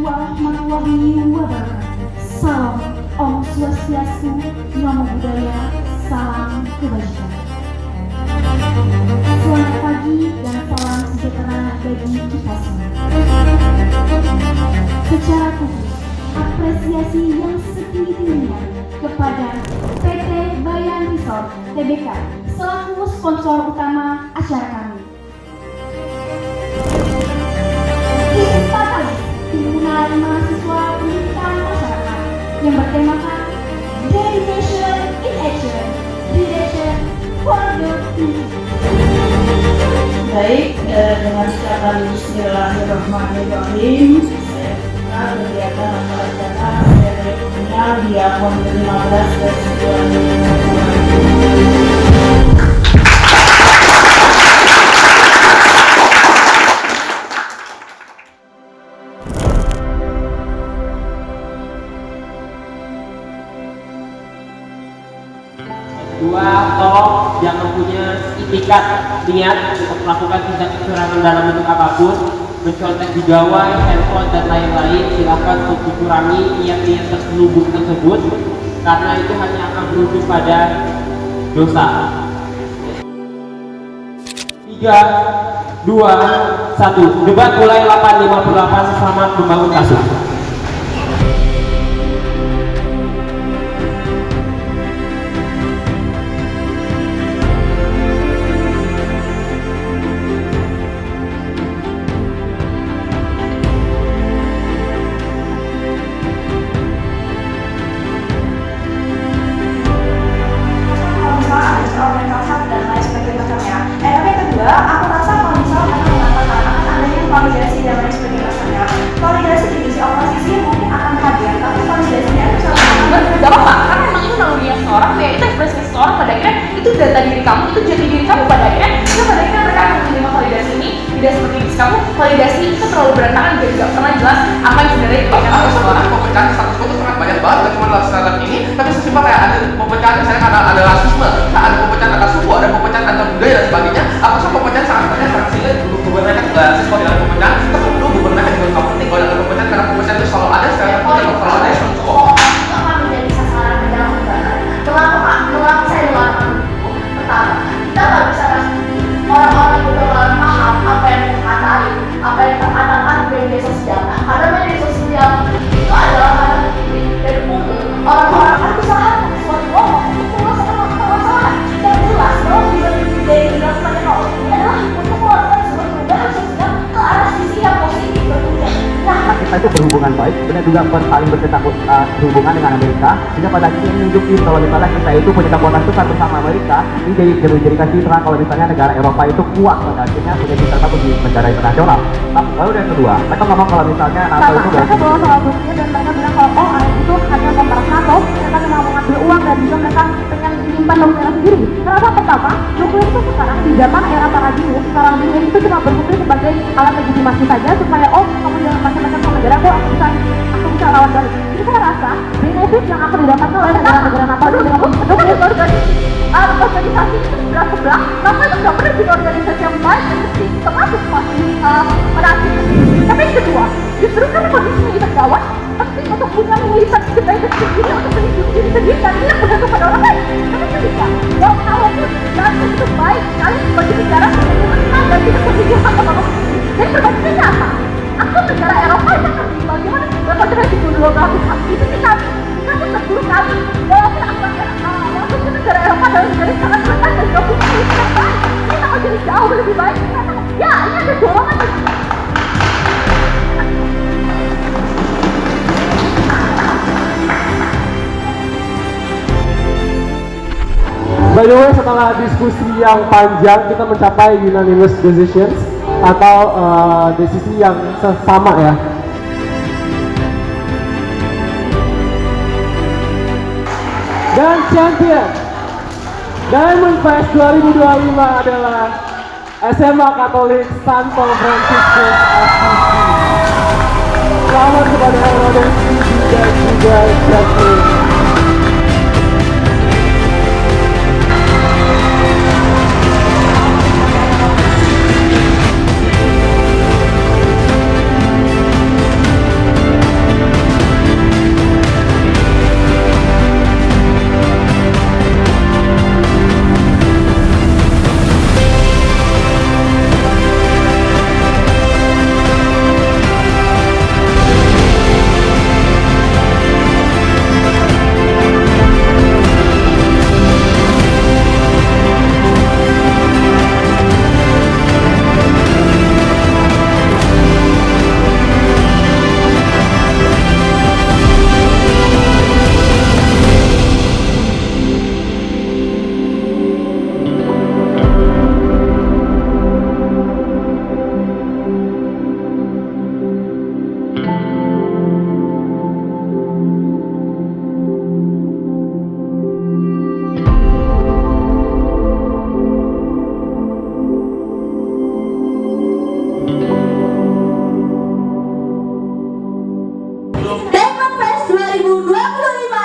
warahmatullahi wabarakatuh. Salam Om Swastiastu, Namo Buddhaya, salam kebajikan. Selamat pagi dan salam sejahtera bagi kita semua. Secara khusus, apresiasi yang setinggi-tingginya kepada PT Bayan Resort Tbk selaku sponsor utama acara kami. Himpunan Mahasiswa Pendidikan Masyarakat yang bertemakan Dedication in Action, Dedication for the Future. Baik, dengan ucapan Bismillahirrahmanirrahim, saya buka kegiatan acara seremonial di Awal 15 dan 2020. Dua, tolong jangan punya itikat niat untuk melakukan tindak kecurangan dalam bentuk apapun, mencontek di gawai, handphone dan lain-lain. Silakan untuk dikurangi niat-niat terselubung tersebut, karena itu hanya akan berujung pada dosa. 3, 2, 1. Debat mulai 8.58. Selamat membangun kasus. Aku rasa kalau misalnya mengatakan adanya validasi dan lain sebagainya, validasi di sisi oposisi mungkin akan hadir, tapi validasinya itu gak apa-apa, karena emang itu nalurinya seseorang, ya itu ekspresi seseorang, pada akhirnya itu data diri kamu, itu jati diri kamu, pada akhirnya mereka akan menerima validasi ini. Tidak seperti diri kamu, validasi itu terlalu berantakan dan gak pernah jelas apa yang sebenarnya diberikan oleh seseorang. Pemecahan status quo itu sangat banyak banget, gak cuma standar ini, tapi sesimpel kayak ada pemecahan misalnya karena ada rasisme, ada pemecahan antar suku, ada pemecahan antar budaya dan sebagainya. Aku rasa pemecahan sangat banyak, sangat singkat. Dulu mereka juga rasis kalau tidak ada pemecahan, tapi dulu mereka juga nggak penting kalau ada pemecahan, karena pemecahan itu selalu ada, sekarang pemecahan selalu ada, selalu cukup. akan menjadi sasaran penyerangan. Mengapa saya melakukan itu? Pertama, kita nggak bisa kasih orang-orang itu terlalu paham apa yang dikatakan, apa yang dikatakan di media sosial. Karena media sosial itu adalah hal publik dan umum. Orang-orang akan usaha sesuatu ngomong untuk melaksanakan permasalahan yang jelas bahwa dari dilakukan hal ini adalah untuk melakukan sebuah perubahan sosial ke arah sisi yang positif tentunya. Nah, kita itu berhubungan baik, kemudian juga saling berhubungan dengan Amerika, sehingga pada akhirnya menunjukin kalau misalnya kita itu punya kekuatan besar bersama Amerika, ini dijadikan citra kalau misalnya negara Eropa itu kuat pada akhirnya punya citra bagus di negara internasional. Tapi lalu yang kedua, mereka ngomong kalau misalnya NATO itu mereka bawa soal buktinya dan mereka bilang kalau AS itu hanya memperas NATO, mereka memang mengambil uang dan juga mereka pengen menyimpan dokumen sendiri. Kenapa? Pertama, dokumen itu sekarang di zaman era para dingin, sekarang dingin itu cuma berfungsi sebagai alat legitimasi saja supaya kamu jangan macam-macam sama negara aku bisa lawan balik. Jadi saya rasa benefit yang akan didapatkan oleh negara-negara NATO dengan dokumen organisasi itu sebelah, kenapa itu nggak pernah jadi organisasi yang baik dan bersih, termasuk masih menasih. Tapi yang kedua, justru karena kondisinya itu gawat, penting untuk punya militan sebaik sendiri untuk melindungi diri sendiri dan tidak bergantung pada orang lain. Tapi ketika walaupun dasar itu baik sekali sebagai negara menang dan tidak memiliki hak apa-apa. Jadi perbandingannya apa? Aku negara Eropa yang akan bagaimana berkontribusi geografis itu kita terburuk kami walaupun walaupun negara Eropa adalah negara yang sangat rentan dan dokumen itu sangat baik. Kita mau jadi jauh lebih baik. Ya, ini ada dorongan. By the way, setelah diskusi yang panjang, kita mencapai unanimous decisions atau desisi yang sama ya. Dan champion Diamond Fest 2025 adalah SMA Katolik Santo Franciscus SPC. Selamat kepada Rodensi dan juga Jacqueline. 2025